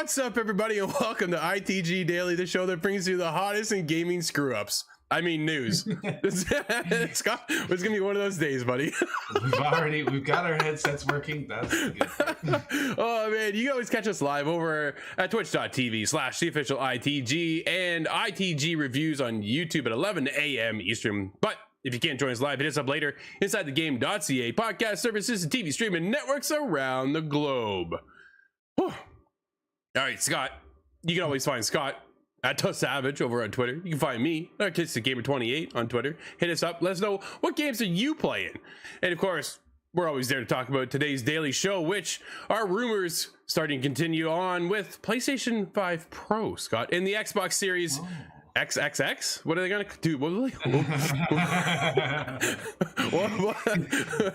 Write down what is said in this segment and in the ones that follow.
What's up, everybody, and welcome to ITG Daily, the show that brings you the hottest in gaming screw-ups. I mean, news. Scott, it's gonna be one of those days, buddy. We've got our headsets working. That's a good thing. Oh man, you can always catch us live over at twitch.tv/theofficial ITG and ITG reviews on YouTube at 11 a.m. Eastern. But if you can't join us live, hit us up later inside the game.ca podcast services and TV streaming networks around the globe. Whew. All right, Scott, you can always find Scott at @Savage over on Twitter. You can find me at KitsTheGamer28 on Twitter. Hit us up. Let us know, what games are you playing? And of course, we're always there to talk about today's daily show, which are rumors starting to continue on with PlayStation 5 Pro, Scott, and the Xbox Series XXX. What are they going to do? What?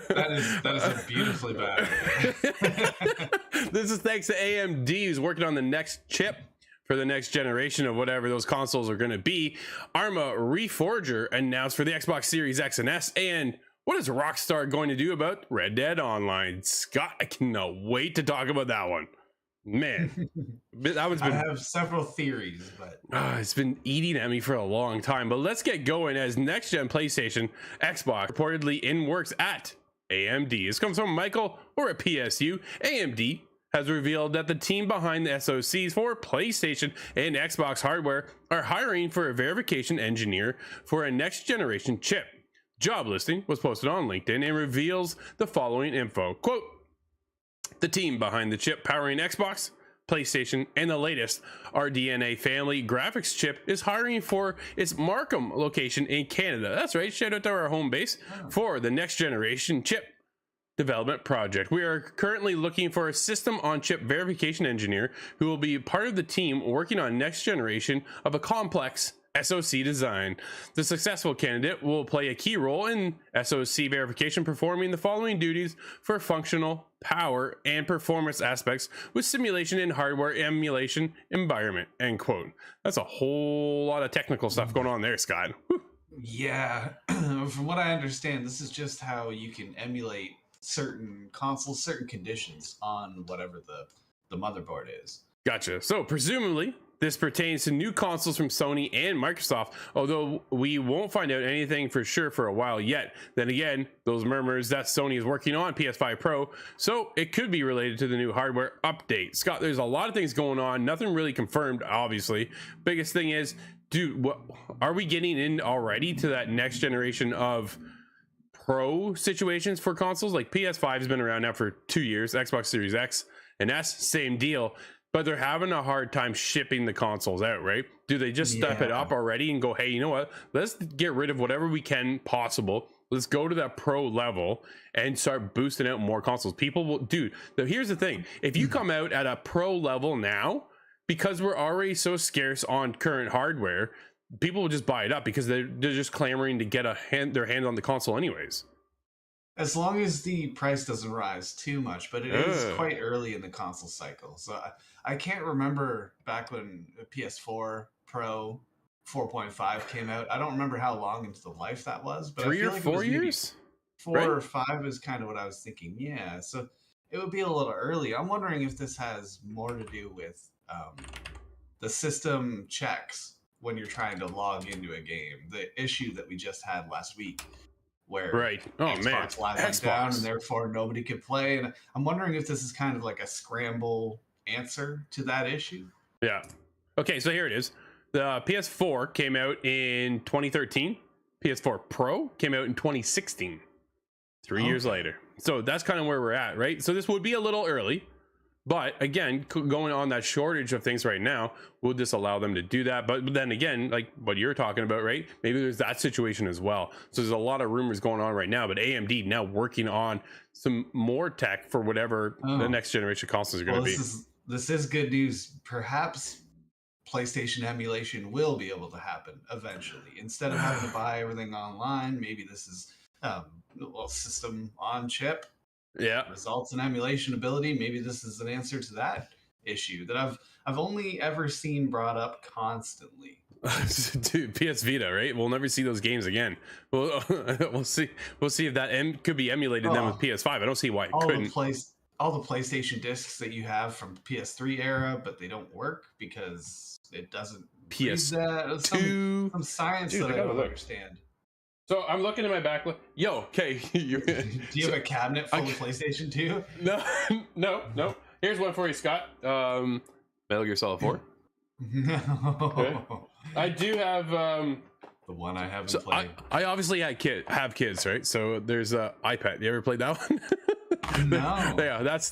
That is a beautifully bad. This is thanks to AMD, who's working on the next chip for the next generation of whatever those consoles are going to be. Arma Reforger announced for the Xbox Series X and S. And what is ROCKSTAR going to do about Red Dead Online? Scott, I cannot wait to talk about that one. Man, that one's been. I have several theories, but it's been eating at me for a long time. But let's get going, as next gen PlayStation, Xbox reportedly in works at AMD. This comes from Michael or at PSU. AMD has revealed that the team behind the SoCs for PlayStation and Xbox hardware are hiring for a verification engineer for a next generation chip. Job listing was posted on LinkedIn and reveals the following info. Quote, the team behind the chip powering Xbox, PlayStation, and the latest RDNA family graphics chip is hiring for its Markham location in Canada. That's right, shout out to our home base for the next generation chip development project. We are currently looking for a system on chip verification engineer who will be part of the team working on next generation of a complex SoC design. The successful candidate will play a key role in SoC verification, performing the following duties for functional, power, and performance aspects with simulation and hardware emulation environment. End quote. That's a whole lot of technical stuff going on there, Scott. Whew. Yeah, from what I understand, this is just how you can emulate certain consoles, certain conditions on whatever the motherboard is. Gotcha. So presumably this pertains to new consoles from Sony and Microsoft, although we won't find out anything for sure for a while yet. Then again, those murmurs that Sony is working on PS5 Pro, so it could be related to the new hardware update. Scott, there's a lot of things going on, nothing really confirmed, obviously. Biggest thing is, dude, what are we getting in already to that next generation of Pro situations for consoles? Like PS5 has been around now for 2 years, Xbox Series X and S, same deal. But they're having a hard time shipping the consoles out, right? Do they just step it up already and go, hey, you know what? Let's get rid of whatever we can possible. Let's go to that pro level and start boosting out more consoles. People will, dude, here's the thing. If you come out at a pro level now, because we're already so scarce on current hardware, people will just buy it up because they're just clamoring to get their hand on the console anyways. As long as the price doesn't rise too much, but it is quite early in the console cycle. So I can't remember back when PS4 Pro 4.5 came out. I don't remember how long into the life that was, but 3 or 4 years? 4 or 5 is kind of what I was thinking. Yeah, so it would be a little early. I'm wondering if this has more to do with the system checks when you're trying to log into a game. The issue that we just had last week, where Xbox Live went down and therefore nobody could play. And I'm wondering if this is kind of like a scramble answer to that issue. Yeah. Okay, so here it is. The PS4 came out in 2013. PS4 Pro came out in 2016. 3 years later. So that's kind of where we're at, right? So this would be a little early. But again, going on that shortage of things right now, would this allow them to do that? But then again, like what you're talking about, right? Maybe there's that situation as well. So there's a lot of rumors going on right now, but AMD now working on some more tech for whatever the next generation consoles are going to be. This is good news. Perhaps PlayStation emulation will be able to happen eventually. Instead of having to buy everything online, maybe this is a little system on chip. Yeah, results in emulation ability. Maybe this is an answer to that issue that I've only ever seen brought up constantly. Dude, PS Vita, right? We'll never see those games again. We'll see if that could be emulated then with PS5. I don't see why it couldn't. all the PlayStation discs that you have from PS3 era, but they don't work because it doesn't read that. PS2. Some science Dude, that I I gotta don't look. understand. So I'm looking at my back. Yo, okay. Do you have a cabinet full of PlayStation 2? No. Here's one for you, Scott. Metal Gear Solid 4. No. Okay. I do have The one I haven't played. I obviously have kids, right? So there's iPad. You ever played that one? No. Yeah, that's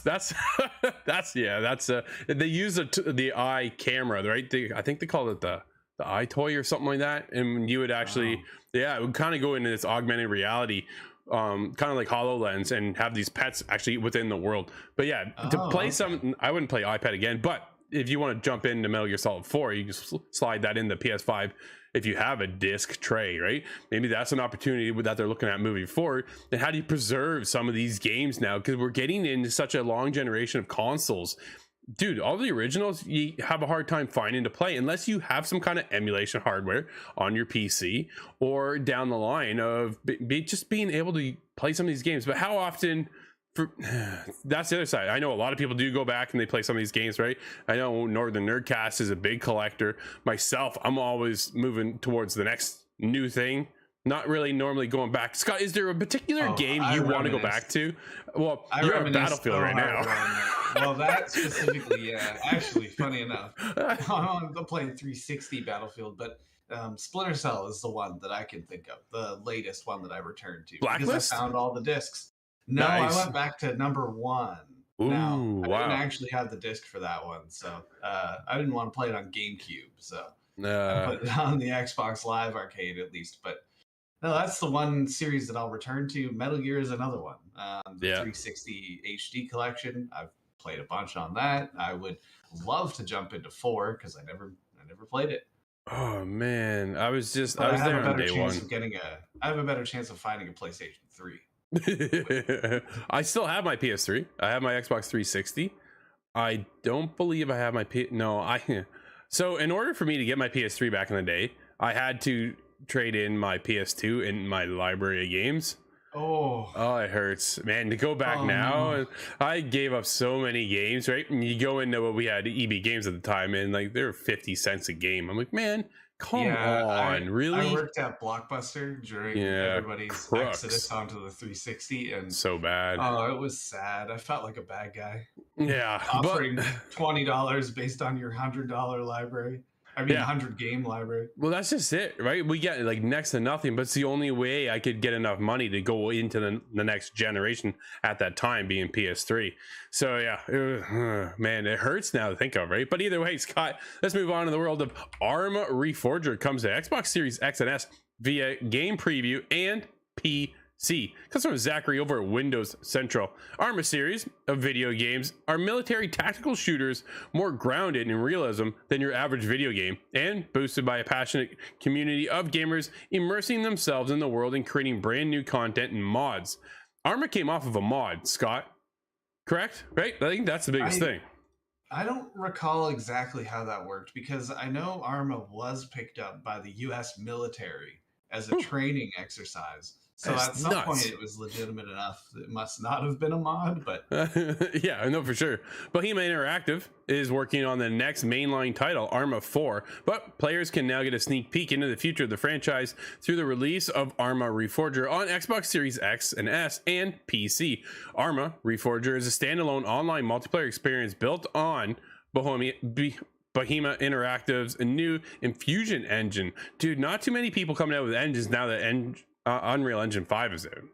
they use the eye camera, right? I think they call it the eye toy or something like that, and you would actually it would kind of go into this augmented reality, kind of like HoloLens, and have these pets actually within the world. But yeah, to play some, I wouldn't play iPad again, but if you want to jump into Metal Gear Solid 4, you can slide that in the PS5 if you have a disc tray, right? Maybe that's an opportunity that they're looking at moving forward. And how do you preserve some of these games now? Because we're getting into such a long generation of consoles. Dude, all the originals you have a hard time finding to play unless you have some kind of emulation hardware on your PC, or down the line of just being able to play some of these games. But how often... that's the other side. I know a lot of people do go back and they play some of these games, right? I know Northern Nerdcast is a big collector. Myself, I'm always moving towards the next new thing, not really normally going back. Scott, is there a particular game you want to go back to? Well, you're on Battlefield right now. Well, that specifically, yeah. Actually, funny enough, I'm playing 360 Battlefield, but Splinter Cell is the one that I can think of, the latest one that I returned to. Blacklist? Because I found all the discs. No, Nice. I went back to number 1. Ooh, now, I wow. didn't actually have the disc for that one, so I didn't want to play it on GameCube, so I put it on the Xbox Live Arcade at least. But no, that's the one series that I'll return to. Metal Gear is another one. The 360 HD collection, I've played a bunch on that. I would love to jump into 4 because I never played it. Oh man, I was there on day one. I have a better chance of finding a PlayStation 3. I still have my PS3. I have my Xbox 360. I don't believe I have my So in order for me to get my PS3 back in the day, I had to trade in my PS2 in my library of games. Oh, it hurts, man, to go back now. No. I gave up so many games, right? And you go into what we had EB Games at the time, and like they were 50 cents a game. I'm like, man, come on, really? I worked at Blockbuster during everybody's exodus onto the 360, and so bad. Oh, it was sad. I felt like a bad guy. Yeah, offering $20 based on your $100 library. I mean, 100 game library. Well, that's just it, right? We get like next to nothing, but it's the only way I could get enough money to go into the next generation at that time, being PS3. So yeah, man, it hurts now to think of, right? But either way, Scott, let's move on to the world of Arma Reforger. Comes to Xbox Series X and S via Game Preview and PC. Comes from Zachary over at Windows Central. Arma series of video games are military tactical shooters, more grounded in realism than your average video game, and boosted by a passionate community of gamers immersing themselves in the world and creating brand new content and mods. Arma came off of a mod, Scott. Correct? Right? I think that's the biggest thing. I don't recall exactly how that worked, because I know Arma was picked up by the U.S. military as a training exercise. So at some point it was legitimate enough. It must not have been a mod, but yeah, I know for sure. Bohemia Interactive is working on the next mainline title, Arma 4, but players can now get a sneak peek into the future of the franchise through the release of Arma Reforger on Xbox Series X and S and PC. Arma Reforger is a standalone online multiplayer experience built on Bohemia Interactive's new Infusion engine. Dude, not too many people coming out with engines now that Unreal Engine 5 is out.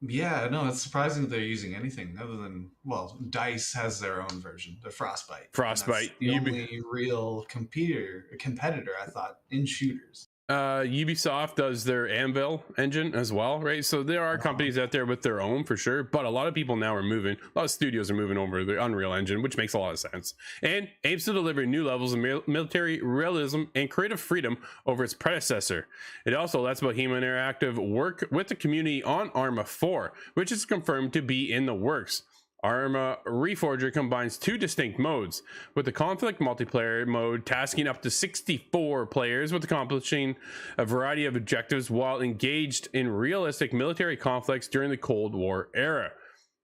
Yeah, no, it's surprising that they're using anything other than, well, DICE has their own version, the Frostbite. The only real competitor, I thought, in shooters. Ubisoft does their Anvil engine as well, right? So there are companies out there with their own for sure, but a lot of people now are moving, a lot of studios are moving over to the Unreal Engine, which makes a lot of sense, and aims to deliver new levels of military realism and creative freedom over its predecessor. It also lets Bohemia Interactive work with the community on Arma 4, which is confirmed to be in the works. Arma Reforger combines two distinct modes, with the conflict multiplayer mode tasking up to 64 players with accomplishing a variety of objectives while engaged in realistic military conflicts during the Cold War era.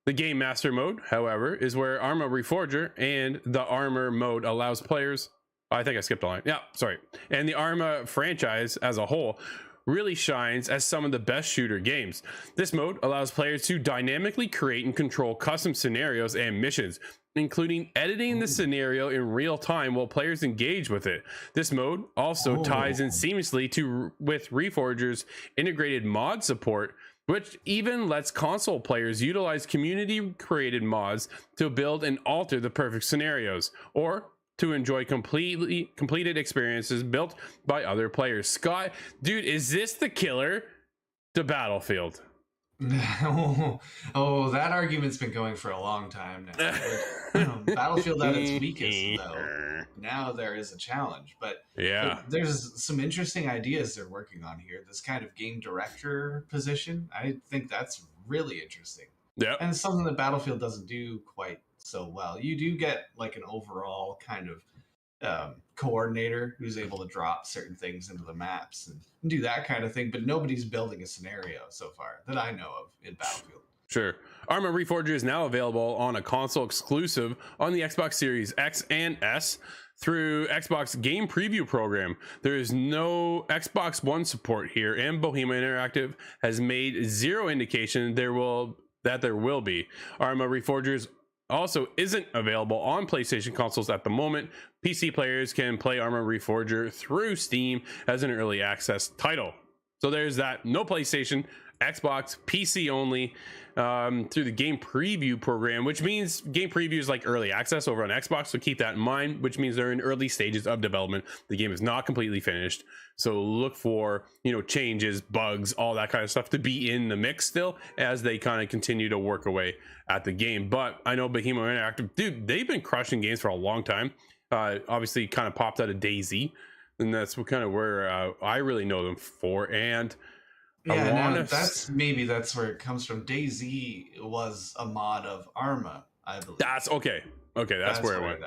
The Game Master mode, however, is where Arma Reforger and the Armor mode allows players. I think I skipped a line. Yeah, sorry. And the Arma franchise as a whole really shines as some of the best shooter games. This mode allows players to dynamically create and control custom scenarios and missions, including editing the scenario in real time while players engage with it. This mode also ties in seamlessly with Reforger's integrated mod support, which even lets console players utilize community created mods to build and alter the perfect scenarios, or to enjoy completed experiences built by other players. Scott, dude, is this the killer to Battlefield? Oh, that argument's been going for a long time now. Battlefield at its weakest, though. Now there is a challenge, but yeah, there's some interesting ideas they're working on here. This kind of game director position, I think that's really interesting. Yeah, and it's something that Battlefield doesn't do quite so well. You do get like an overall kind of coordinator who's able to drop certain things into the maps and do that kind of thing, but nobody's building a scenario so far that I know of in Battlefield. Sure. Arma Reforger is now available on a console exclusive on the Xbox Series X and S through Xbox Game Preview program. There is no Xbox One support here, and Bohemia Interactive has made zero indication there will be. Arma Reforgers also isn't available on PlayStation consoles at the moment. PC players can play Arma Reforger through Steam as an early access title. So there's that. No PlayStation, Xbox, PC only, through the Game Preview program, which means Game Preview is like early access over on Xbox, so keep that in mind, which means they're in early stages of development. The game is not completely finished, so look for, changes, bugs, all that kind of stuff to be in the mix still as they kind of continue to work away at the game. But I know Bohemia Interactive, dude, they've been crushing games for a long time. Obviously kind of popped out of DayZ, and that's kind of where I really know them for. And yeah, that's where it comes from. DayZ was a mod of Arma, I believe. That's okay. That's where it went.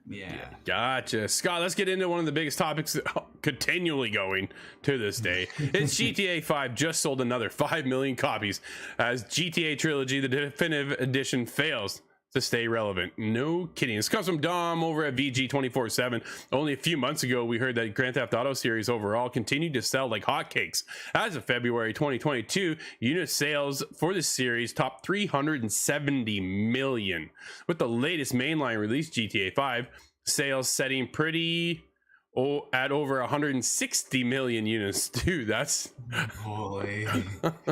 Yeah. Gotcha. Scott, let's get into one of the biggest topics continually going to this day. It's GTA 5 just sold another 5 million copies as GTA Trilogy, the definitive edition, fails to stay relevant. No kidding. This comes from Dom over at VG 24/7. Only a few months ago, we heard that Grand Theft Auto series overall continued to sell like hotcakes. As of February 2022, unit sales for the series topped 370 million. With the latest mainline release, GTA 5, sales setting pretty at over 160 million units. Dude, that's holy.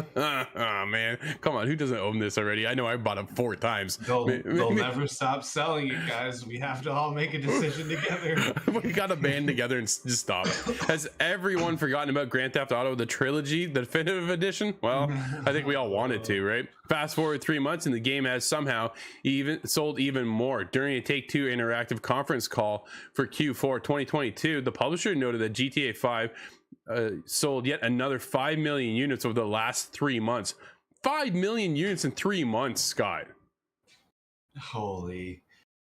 Oh man, come on, who doesn't own this already? I know I bought it 4 times. They'll never stop selling it, guys. We have to all make a decision together. We gotta band together and just stop. Has everyone forgotten about Grand Theft Auto the Trilogy, the definitive edition? Well, I think we all wanted to, right? Fast forward 3 months and the game has somehow sold even more. During a Take-Two Interactive conference call for Q4 2022, the publisher noted that GTA 5 sold yet another 5 million units over the last 3 months. 5 million units in 3 months, Scott. Holy.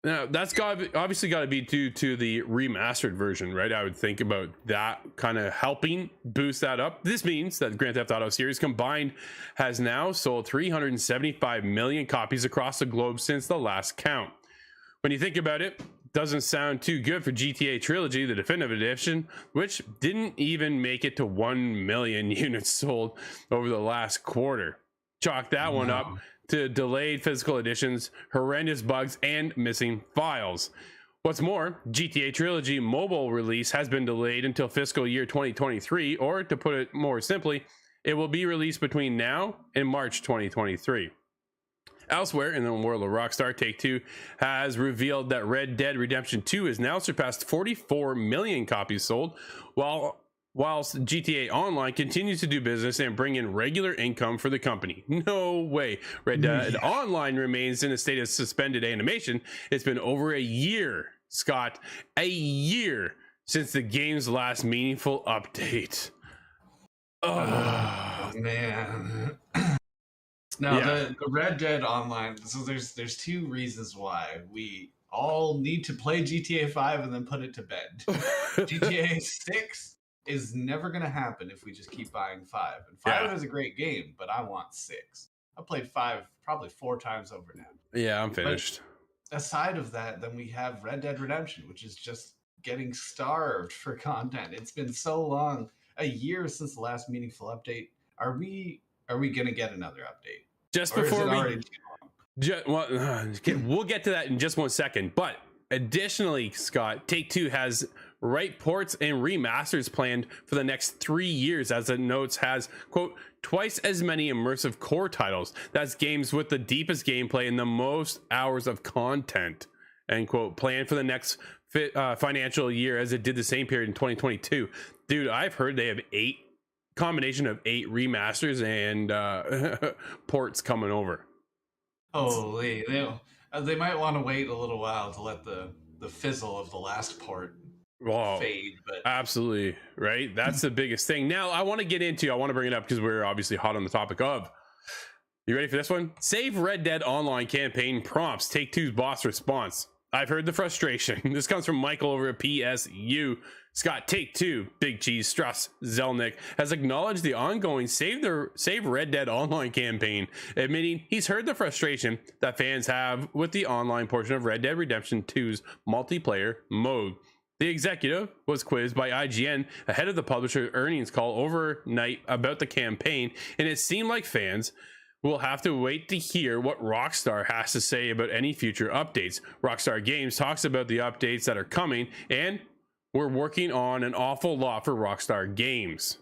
Now, that's obviously got to be due to the remastered version, right? I would think about that kind of helping boost that up. This means that Grand Theft Auto series combined has now sold 375 million copies across the globe since the last count. When you think about it, doesn't sound too good for GTA Trilogy, the definitive edition, which didn't even make it to 1 million units sold over the last quarter. Chalk that one up to delayed physical editions, horrendous bugs, and missing files. What's more, GTA Trilogy mobile release has been delayed until fiscal year 2023, or to put it more simply, it will be released between now and March 2023. Elsewhere in the world of Rockstar, Take-Two has revealed that Red Dead Redemption 2 has now surpassed 44 million copies sold, whilst GTA Online continues to do business and bring in regular income for the company. No way. Red Dead Online remains in a state of suspended animation. It's been over a year, Scott, a year since the game's last meaningful update. Oh man. Now, the Red Dead Online, so there's 2 reasons why we all need to play GTA 5 and then put it to bed. GTA 6 is never going to happen if we just keep buying 5. And 5 is a great game, but I want 6. I played 5 probably 4 times over now. Yeah, I'm finished. But aside of that, then we have Red Dead Redemption, which is just getting starved for content. It's been so long, a year since the last meaningful update. Are we gonna get another update? Just Or is before it we already too long? we'll get to that in just 1 second. But additionally, Scott, Take-Two has ports and remasters planned for the next 3 years, as it notes has, quote, twice as many immersive core titles. That's games with the deepest gameplay and the most hours of content, end quote, planned for the next financial year as it did the same period in 2022. Dude, I've heard they have 8 remasters and ports coming over. Holy, they might want to wait a little while to let the fizzle of the last port fade. But absolutely, right? That's the biggest thing. Now, I want to bring it up because we're obviously hot on the topic of. You ready for this one? Save Red Dead Online campaign prompts Take-Two's boss response. I've heard the frustration. This comes from Michael over at PSU. Scott, Take-Two, Big Cheese, Struss, Zelnick has acknowledged the ongoing Save Red Dead Online campaign, admitting he's heard the frustration that fans have with the online portion of Red Dead Redemption 2's multiplayer mode. The executive was quizzed by IGN ahead of the publisher's earnings call overnight about the campaign, and it seemed like fans will have to wait to hear what Rockstar has to say about any future updates. Rockstar Games talks about the updates that are coming, and we're working on an awful lot for Rockstar Games.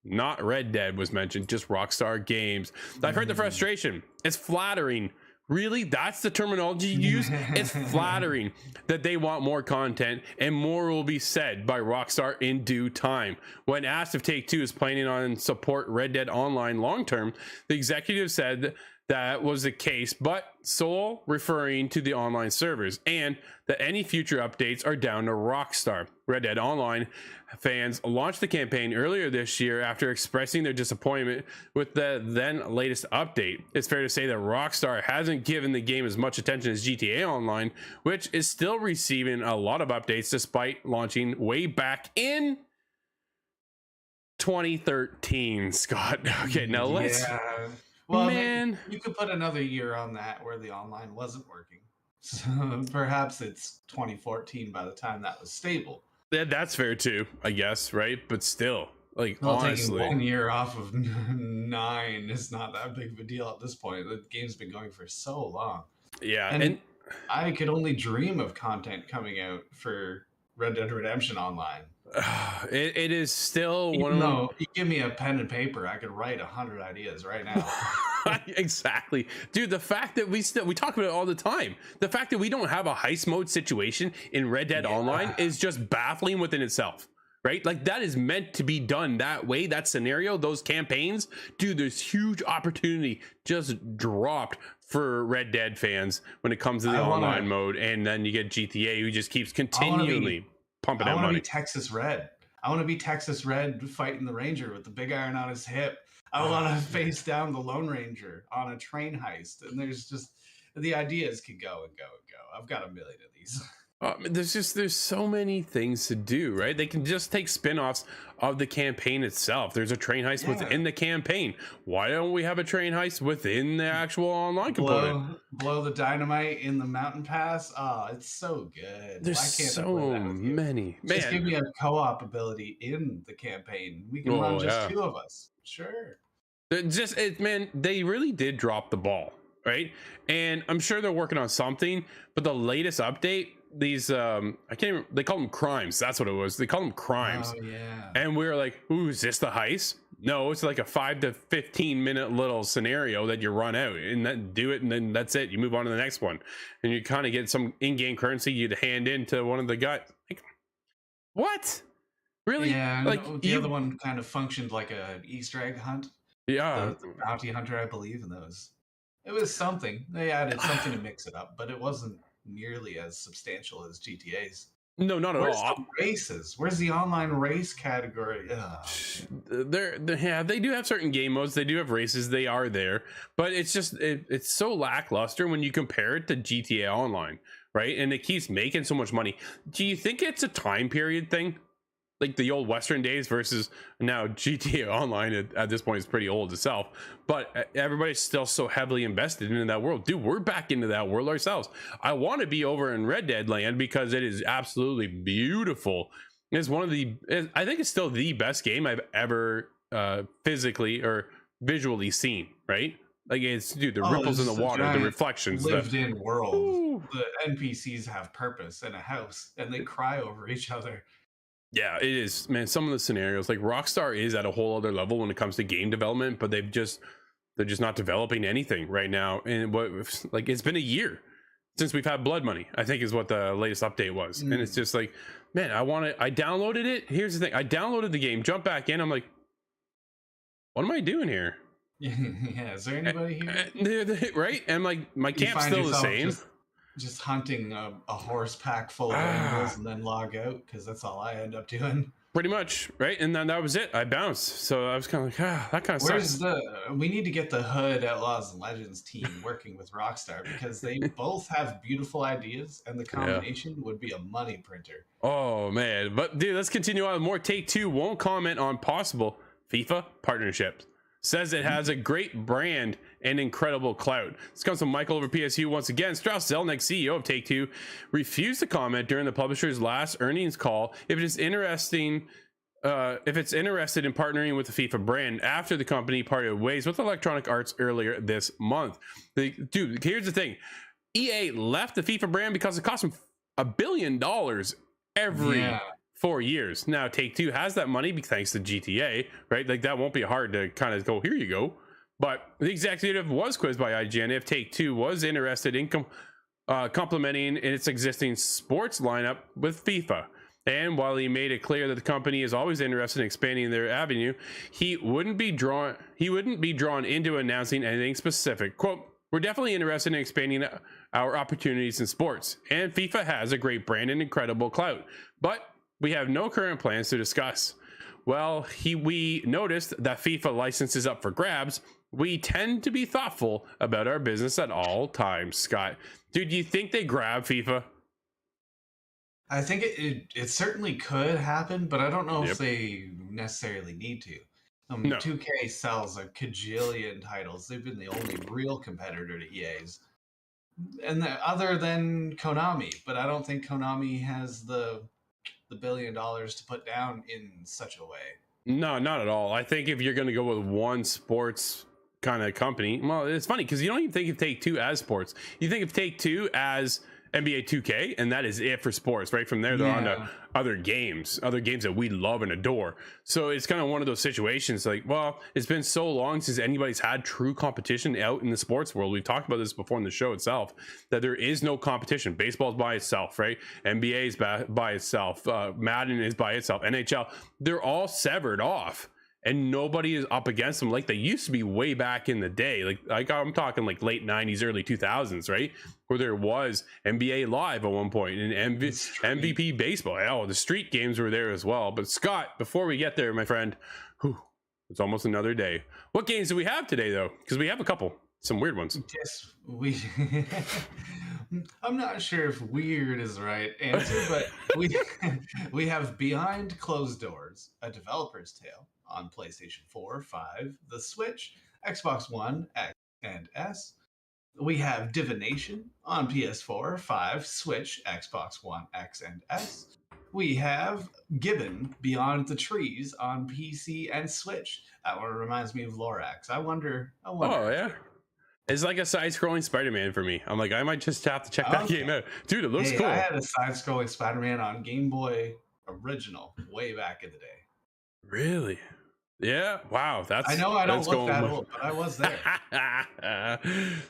Not Red Dead was mentioned, just Rockstar Games. I've heard the frustration. It's flattering. Really? That's the terminology you use? It's flattering that they want more content, and more will be said by Rockstar in due time. When asked if Take-Two is planning on support Red Dead Online long term, the executive said that was the case, but sole referring to the online servers, and that any future updates are down to Rockstar. Red Dead Online fans launched the campaign earlier this year after expressing their disappointment with the then latest update. It's fair to say that Rockstar hasn't given the game as much attention as GTA Online, which is still receiving a lot of updates despite launching way back in 2013, Scott. Okay, now let's... Yeah. Well, man, you could put another year on that where the online wasn't working. So perhaps it's 2014 by the time that was stable. Yeah, that's fair too, I guess, right? But still, like, well, honestly, taking 1 year off of 9 is not that big of a deal at this point. The game's been going for so long. Yeah, and I could only dream of content coming out for Red Dead Redemption Online. It is still one of them. You give me a pen and paper, I could write 100 ideas right now. Exactly, dude. The fact that we talk about it all the time. The fact that we don't have a heist mode situation in Red Dead Online is just baffling within itself, right? Like, that is meant to be done that way. That scenario, those campaigns, dude. There's huge opportunity just dropped for Red Dead fans when it comes to the online mode, and then you get GTA, who just keeps continually pumping out money. I want to be Texas Red. I want to be Texas Red fighting the Ranger with the big iron on his hip. I want to face down the Lone Ranger on a train heist. And there's just, the ideas can go and go and go. I've got a million of these. There's so many things to do, right? They can just take spin-offs of the campaign itself. There's a train heist within the campaign. Why don't we have a train heist within the actual online component? Blow the dynamite in the mountain pass. Oh, it's so good. There's so many. Man, just give me a co-op ability in the campaign. We can run just 2 of us. Sure. Man, they really did drop the ball, right? And I'm sure they're working on something, but the latest update, these they call them crimes. That's what it was. They call them crimes. Oh yeah. And we were like, ooh, is this the heist? No, it's like a 5 to 15 minute little scenario that you run out and then do it, and then that's it. You move on to the next one, and you kind of get some in-game currency you'd hand in to one of the guys. Like, what? Really? Yeah. Like, the other one kind of functioned like a Easter egg hunt. Yeah. The bounty hunter, I believe, in those. It was something. They added something to mix it up, but it wasn't nearly as substantial as GTA's. No, not at all. The races? Where's the online race category? They do have certain game modes. They do have races. They are there, but it's just it's so lackluster when you compare it to GTA Online, right? And it keeps making so much money. Do you think it's a time period thing? like the old Western days versus now. GTA Online at this point is pretty old itself, but everybody's still so heavily invested into that world. Dude, we're back into that world ourselves. I want to be over in Red Dead Land because it is absolutely beautiful. It's one of the, I think it's still the best game I've ever physically or visually seen, right? Like, it's, dude, the ripples in the water, the reflections, lived in world. Ooh. The NPCs have purpose and a house, and they cry over each other. Yeah, it is, man. Some of the scenarios, like Rockstar is at a whole other level when it comes to game development, but they're just not developing anything right now. And what, like, it's been a year since we've had Blood Money, I think is what the latest update was. And it's just like, man, I downloaded it. Here's the thing. I downloaded the game, jumped back in. I'm like, what am I doing here? Yeah, is there anybody here? Right? And like, my camp's still the same. Just hunting a horse pack full of animals and then log out, because that's all I end up doing. Pretty much, right? And then that was it. I bounced. So I was kind of like, that kind of sucks. We need to get the Hood Outlaws and Legends team working with Rockstar, because they both have beautiful ideas, and the combination would be a money printer. Oh, man. But, dude, let's continue on. More. Take-Two won't comment on possible FIFA partnerships. Says it has a great brand and incredible clout. This comes from Michael over PSU once again. Strauss Zelnick, CEO of Take-Two, refused to comment during the publisher's last earnings call if it's interested in partnering with the FIFA brand after the company parted ways with Electronic Arts earlier this month. Dude, here's the thing. EA left the FIFA brand because it cost them $1 billion every 4 years. Now Take-Two has that money thanks to GTA, right? Like, that won't be hard to kind of go, here you go. But the executive was quizzed by IGN if Take-Two was interested in complementing its existing sports lineup with FIFA. And while he made it clear that the company is always interested in expanding their avenue, he wouldn't be drawn into announcing anything specific. Quote, "We're definitely interested in expanding our opportunities in sports, and FIFA has a great brand and incredible clout, but we have no current plans to discuss. Well, we noticed that FIFA license is up for grabs. We tend to be thoughtful about our business at all times." Scott, dude, do you think they grab FIFA? I think it certainly could happen, but I don't know if they necessarily need to. No. 2K sells a cajillion titles. They've been the only real competitor to EA's, and other than Konami. But I don't think Konami has the $1 billion to put down in such a way. No, not at all. I think if you're going to go with one sports kind of company, well, it's funny because you don't even think of Take-Two as sports. You think of Take-Two as NBA 2K, and that is it for sports. Right from there, they're on to other games that we love and adore. So it's kind of one of those situations like, well, it's been so long since anybody's had true competition out in the sports world. We've talked about this before in the show itself, that there is no competition. Baseball's by itself, right? NBA is by itself. Madden is by itself. NHL, they're all severed off, and nobody is up against them like they used to be way back in the day. Like I'm talking like late 90s, early 2000s, right? Where there was NBA Live at one point and MVP baseball. Oh, the street games were there as well. But Scott, before we get there, my friend, it's almost another day. What games do we have today, though? Because we have a couple, some weird ones. Yes, I'm not sure if weird is the right answer, but we have Behind Closed Doors, a developer's tale on PlayStation 4, 5, the Switch, Xbox One, X, and S. We have Divination on PS4, 5, Switch, Xbox One, X, and S. We have Gibbon Beyond the Trees on PC and Switch. That one reminds me of Lorax. I wonder. Oh, yeah. It's like a side-scrolling Spider-Man for me. I'm like, I might just have to check that game out. Dude, it looks cool. I had a side-scrolling Spider-Man on Game Boy Original way back in the day. Really? Yeah. Wow. I know I don't look that old, but I was there.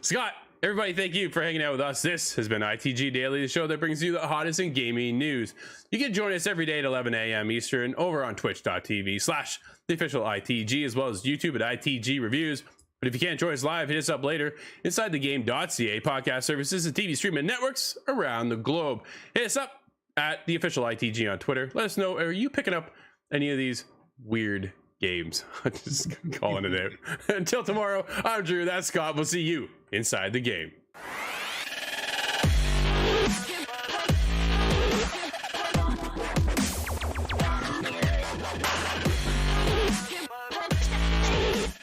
Scott, everybody, thank you for hanging out with us. This has been ITG Daily, the show that brings you the hottest in gaming news. You can join us every day at 11 a.m. Eastern over on twitch.tv/theofficialITG, as well as YouTube at ITG Reviews. But if you can't join us live, hit us up later inside the game.ca podcast services and TV streaming networks around the globe. Hit us up at the official ITG on Twitter. Let us know, are you picking up any of these weird games? I'm just calling it out. Until tomorrow, I'm Drew, that's Scott. We'll see you inside the game.